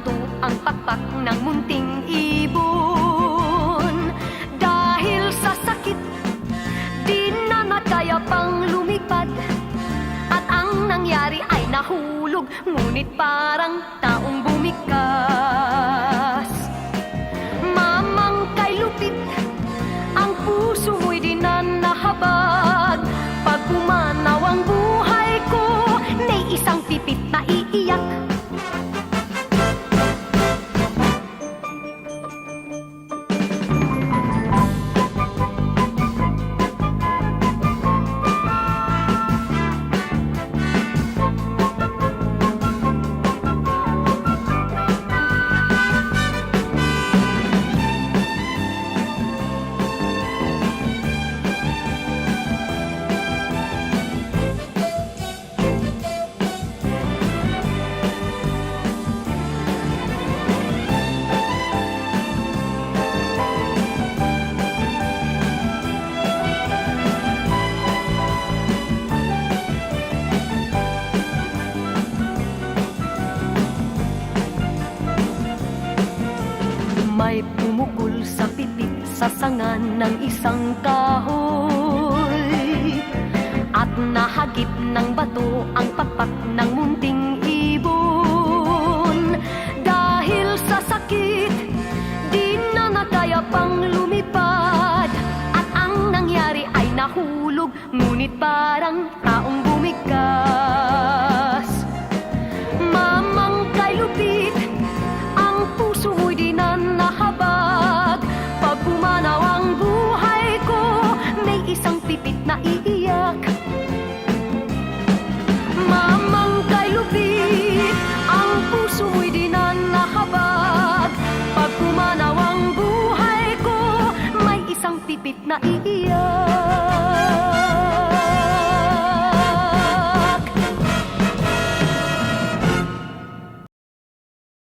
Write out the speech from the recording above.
bato ang pakpak ng munting ibon. Dahil sa sakit, di na nakaya pang lumipad, at ang nangyari ay nahulog, ngunit parang taong bumikas. Mamang kay lupit, ang puso mo'y di na nahabag. Pag pumanaw ang buhay ko, may isang pipit na iiyak. May pumukol sa pipit sa sanga ng isang kahoy, at nahagip ng bato ang pakpak ng munting ibon. Dahil sa sakit, di na nakaya pang lumipad, at ang nangyari ay nahulog, ngunit parang taong bumikas. Mamang kay lupit, ang puso mo'y di na nahabag. Pag pumanaw ang buhay ko, may isang pipit na iiyak. Mamang kay lupit, ang puso mo'y di na nahabag. Pag pumanaw ang buhay ko, may isang pipit na iiyak.